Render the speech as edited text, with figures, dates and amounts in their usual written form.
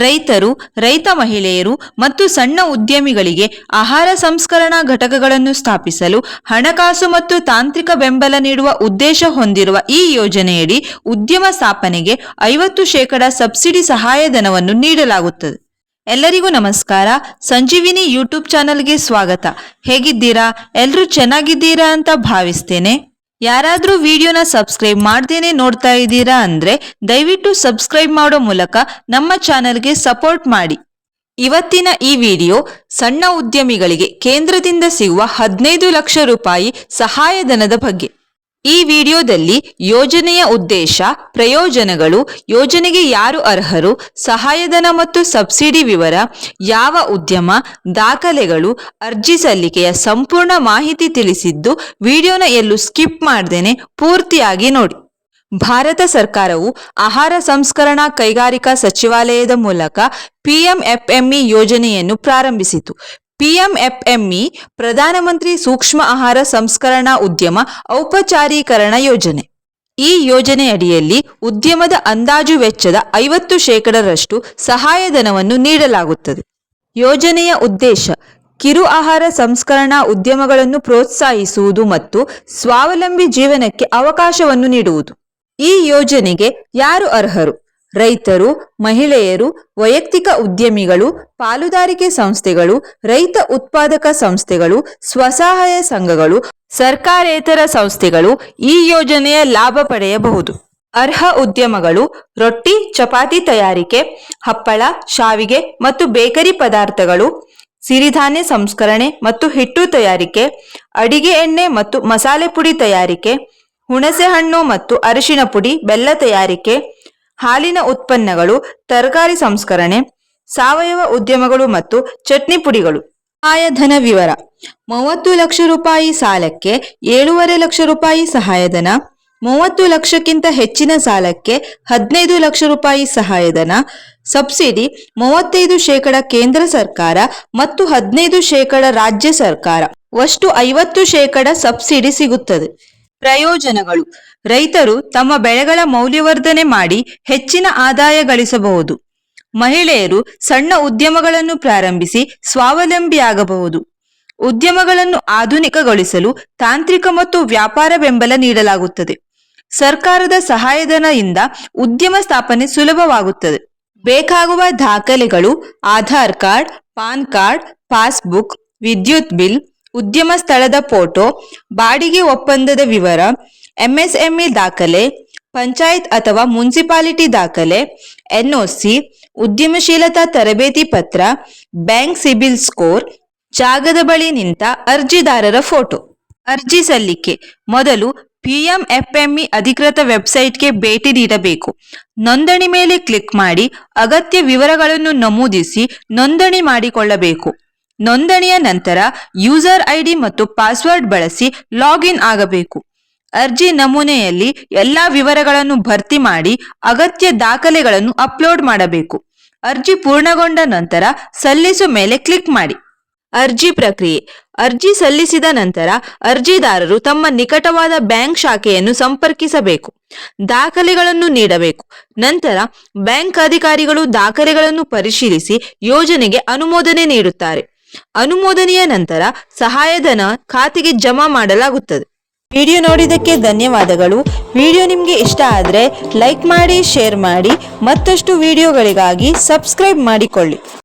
ರೈತರು, ರೈತ ಮಹಿಳೆಯರು ಮತ್ತು ಸಣ್ಣ ಉದ್ಯಮಿಗಳಿಗೆ ಆಹಾರ ಸಂಸ್ಕರಣಾ ಘಟಕಗಳನ್ನು ಸ್ಥಾಪಿಸಲು ಹಣಕಾಸು ಮತ್ತು ತಾಂತ್ರಿಕ ಬೆಂಬಲ ನೀಡುವ ಉದ್ದೇಶ ಹೊಂದಿರುವ ಈ ಯೋಜನೆಯಡಿ ಉದ್ಯಮ ಸ್ಥಾಪನೆಗೆ 50% ಸಬ್ಸಿಡಿ ಸಹಾಯಧನವನ್ನು ನೀಡಲಾಗುತ್ತದೆ. ಎಲ್ಲರಿಗೂ ನಮಸ್ಕಾರ. ಸಂಜೀವಿನಿ ಯೂಟ್ಯೂಬ್ ಚಾನಲ್ಗೆ ಸ್ವಾಗತ. ಹೇಗಿದ್ದೀರಾ? ಎಲ್ಲರೂ ಚೆನ್ನಾಗಿದ್ದೀರಾ ಅಂತ ಭಾವಿಸ್ತೇನೆ. ಯಾರಾದರೂ ವಿಡಿಯೋನ ಸಬ್ಸ್ಕ್ರೈಬ್ ಮಾಡ್ದೇನೆ ನೋಡ್ತಾ ಇದ್ದೀರಾ ಅಂದ್ರೆ ದಯವಿಟ್ಟು ಸಬ್ಸ್ಕ್ರೈಬ್ ಮಾಡೋ ಮೂಲಕ ನಮ್ಮ ಚಾನೆಲ್ಗೆ ಸಪೋರ್ಟ್ ಮಾಡಿ. ಇವತ್ತಿನ ಈ ವಿಡಿಯೋ ಸಣ್ಣ ಉದ್ಯಮಿಗಳಿಗೆ ಕೇಂದ್ರದಿಂದ ಸಿಗುವ 15 ಲಕ್ಷ ರೂಪಾಯಿ ಸಹಾಯಧನದ ಬಗ್ಗೆ. ಈ ವಿಡಿಯೋದಲ್ಲಿ ಯೋಜನೆಯ ಉದ್ದೇಶ, ಪ್ರಯೋಜನಗಳು, ಯೋಜನೆಗೆ ಯಾರು ಅರ್ಹರು, ಸಹಾಯಧನ ಮತ್ತು ಸಬ್ಸಿಡಿ ವಿವರ, ಯಾವ ಉದ್ಯಮ, ದಾಖಲೆಗಳು, ಅರ್ಜಿ ಸಲ್ಲಿಕೆಯ ಸಂಪೂರ್ಣ ಮಾಹಿತಿ ತಿಳಿಸಿದ್ದು ವಿಡಿಯೋನ ಎಲ್ಲೂ ಸ್ಕಿಪ್ ಮಾಡ್ದೇನೆ ಪೂರ್ತಿಯಾಗಿ ನೋಡಿ. ಭಾರತ ಸರ್ಕಾರವು ಆಹಾರ ಸಂಸ್ಕರಣಾ ಕೈಗಾರಿಕಾ ಸಚಿವಾಲಯದ ಮೂಲಕ PMFME ಯೋಜನೆಯನ್ನು ಪ್ರಾರಂಭಿಸಿತು. PMFME ಪ್ರಧಾನಮಂತ್ರಿ ಸೂಕ್ಷ್ಮ ಆಹಾರ ಸಂಸ್ಕರಣಾ ಉದ್ಯಮ ಔಪಚಾರೀಕರಣ ಯೋಜನೆ. ಈ ಯೋಜನೆಯಡಿಯಲ್ಲಿ ಉದ್ಯಮದ ಅಂದಾಜು ವೆಚ್ಚದ 50% ಸಹಾಯಧನವನ್ನು ನೀಡಲಾಗುತ್ತದೆ. ಯೋಜನೆಯ ಉದ್ದೇಶ ಕಿರು ಆಹಾರ ಸಂಸ್ಕರಣಾ ಉದ್ಯಮಗಳನ್ನು ಪ್ರೋತ್ಸಾಹಿಸುವುದು ಮತ್ತು ಸ್ವಾವಲಂಬಿ ಜೀವನಕ್ಕೆ ಅವಕಾಶವನ್ನು ನೀಡುವುದು. ಈ ಯೋಜನೆಗೆ ಯಾರು ಅರ್ಹರು? ರೈತರು, ಮಹಿಳೆಯರು, ವೈಯಕ್ತಿಕ ಉದ್ಯಮಿಗಳು, ಪಾಲುದಾರಿಕೆ ಸಂಸ್ಥೆಗಳು, ರೈತ ಉತ್ಪಾದಕ ಸಂಸ್ಥೆಗಳು, ಸ್ವಸಹಾಯ ಸಂಘಗಳು, ಸರ್ಕಾರೇತರ ಸಂಸ್ಥೆಗಳು ಈ ಯೋಜನೆಯ ಲಾಭ ಪಡೆಯಬಹುದು. ಅರ್ಹ ಉದ್ಯಮಗಳು ರೊಟ್ಟಿ, ಚಪಾತಿ ತಯಾರಿಕೆ, ಹಪ್ಪಳ, ಶಾವಿಗೆ ಮತ್ತು ಬೇಕರಿ ಪದಾರ್ಥಗಳು, ಸಿರಿಧಾನ್ಯ ಸಂಸ್ಕರಣೆ ಮತ್ತು ಹಿಟ್ಟು ತಯಾರಿಕೆ, ಅಡಿಗೆ ಎಣ್ಣೆ ಮತ್ತು ಮಸಾಲೆ ಪುಡಿ ತಯಾರಿಕೆ, ಹುಣಸೆಹಣ್ಣು ಮತ್ತು ಅರಿಶಿನ ಪುಡಿ, ಬೆಲ್ಲ ತಯಾರಿಕೆ, ಹಾಲಿನ ಉತ್ಪನ್ನಗಳು, ತರಕಾರಿ ಸಂಸ್ಕರಣೆ, ಸಾವಯವ ಉದ್ಯಮಗಳು ಮತ್ತು ಚಟ್ನಿ ಪುಡಿಗಳು. ಸಹಾಯಧನ ವಿವರ: 30 ಲಕ್ಷ ರೂಪಾಯಿ ಸಾಲಕ್ಕೆ 7.5 ಲಕ್ಷ ರೂಪಾಯಿ ಸಹಾಯಧನ, 30 ಲಕ್ಷಕ್ಕಿಂತ ಹೆಚ್ಚಿನ ಸಾಲಕ್ಕೆ 15 ಲಕ್ಷ ರೂಪಾಯಿ ಸಹಾಯಧನ, ಸಬ್ಸಿಡಿ 35% ಕೇಂದ್ರ ಸರ್ಕಾರ ಮತ್ತು 15% ರಾಜ್ಯ ಸರ್ಕಾರ, ಒಟ್ಟು 50% ಸಬ್ಸಿಡಿ ಸಿಗುತ್ತದೆ. ಪ್ರಯೋಜನಗಳು: ರೈತರು ತಮ್ಮ ಬೆಳೆಗಳ ಮೌಲ್ಯವರ್ಧನೆ ಮಾಡಿ ಹೆಚ್ಚಿನ ಆದಾಯ ಗಳಿಸಬಹುದು. ಮಹಿಳೆಯರು ಸಣ್ಣ ಉದ್ಯಮಗಳನ್ನು ಪ್ರಾರಂಭಿಸಿ ಸ್ವಾವಲಂಬಿಯಾಗಬಹುದು. ಉದ್ಯಮಗಳನ್ನು ಆಧುನಿಕಗೊಳಿಸಲು ತಾಂತ್ರಿಕ ಮತ್ತು ವ್ಯಾಪಾರ ಬೆಂಬಲ ನೀಡಲಾಗುತ್ತದೆ. ಸರ್ಕಾರದ ಸಹಾಯಧನದಿಂದ ಉದ್ಯಮ ಸ್ಥಾಪನೆ ಸುಲಭವಾಗುತ್ತದೆ. ಬೇಕಾಗುವ ದಾಖಲೆಗಳು: Aadhaar card, PAN card, passbook, ವಿದ್ಯುತ್ ಬಿಲ್, ಉದ್ಯಮ ಸ್ಥಳದ ಫೋಟೋ, ಬಾಡಿಗೆ ಒಪ್ಪಂದದ ವಿವರ, MSME ದಾಖಲೆ, ಪಂಚಾಯತ್ ಅಥವಾ ಮುನ್ಸಿಪಾಲಿಟಿ ದಾಖಲೆ, NOC, ಉದ್ಯಮಶೀಲತಾ ತರಬೇತಿ ಪತ್ರ, ಬ್ಯಾಂಕ್ ಸಿಬಿಲ್ ಸ್ಕೋರ್, ಜಾಗದ ಬಳಿ ನಿಂತ ಅರ್ಜಿದಾರರ ಫೋಟೋ. ಅರ್ಜಿ ಸಲ್ಲಿಕೆ: ಮೊದಲು PMFME ಅಧಿಕೃತ ವೆಬ್ಸೈಟ್ಗೆ ಭೇಟಿ ನೀಡಬೇಕು. ನೋಂದಣಿ ಮೇಲೆ ಕ್ಲಿಕ್ ಮಾಡಿ ಅಗತ್ಯ ವಿವರಗಳನ್ನು ನಮೂದಿಸಿ ನೋಂದಣಿ ಮಾಡಿಕೊಳ್ಳಬೇಕು. ನೋಂದಣಿಯ ನಂತರ ಯೂಸರ್ ID ಮತ್ತು ಪಾಸ್ವರ್ಡ್ ಬಳಸಿ ಲಾಗಿನ್ ಆಗಬೇಕು. ಅರ್ಜಿ ನಮೂನೆಯಲ್ಲಿ ಎಲ್ಲಾ ವಿವರಗಳನ್ನು ಭರ್ತಿ ಮಾಡಿ ಅಗತ್ಯ ದಾಖಲೆಗಳನ್ನು ಅಪ್ಲೋಡ್ ಮಾಡಬೇಕು. ಅರ್ಜಿ ಪೂರ್ಣಗೊಂಡ ನಂತರ ಸಲ್ಲಿಸು ಮೇಲೆ ಕ್ಲಿಕ್ ಮಾಡಿ. ಅರ್ಜಿ ಪ್ರಕ್ರಿಯೆ: ಅರ್ಜಿ ಸಲ್ಲಿಸಿದ ನಂತರ ಅರ್ಜಿದಾರರು ತಮ್ಮ ನಿಕಟವಾದ ಬ್ಯಾಂಕ್ ಶಾಖೆಯನ್ನು ಸಂಪರ್ಕಿಸಬೇಕು. ದಾಖಲೆಗಳನ್ನು ನೀಡಬೇಕು. ನಂತರ ಬ್ಯಾಂಕ್ ಅಧಿಕಾರಿಗಳು ದಾಖಲೆಗಳನ್ನು ಪರಿಶೀಲಿಸಿ ಯೋಜನೆಗೆ ಅನುಮೋದನೆ ನೀಡುತ್ತಾರೆ. ಅನುಮೋದನೆಯ ನಂತರ ಸಹಾಯಧನ ಖಾತೆಗೆ ಜಮಾ ಮಾಡಲಾಗುತ್ತದೆ. ವಿಡಿಯೋ ನೋಡಿದ್ದಕ್ಕೆ ಧನ್ಯವಾದಗಳು. ವಿಡಿಯೋ ನಿಮಗೆ ಇಷ್ಟ ಆದರೆ ಲೈಕ್ ಮಾಡಿ, ಶೇರ್ ಮಾಡಿ. ಮತ್ತಷ್ಟು ವಿಡಿಯೋಗಳಿಗಾಗಿ ಸಬ್ಸ್ಕ್ರೈಬ್ ಮಾಡಿಕೊಳ್ಳಿ.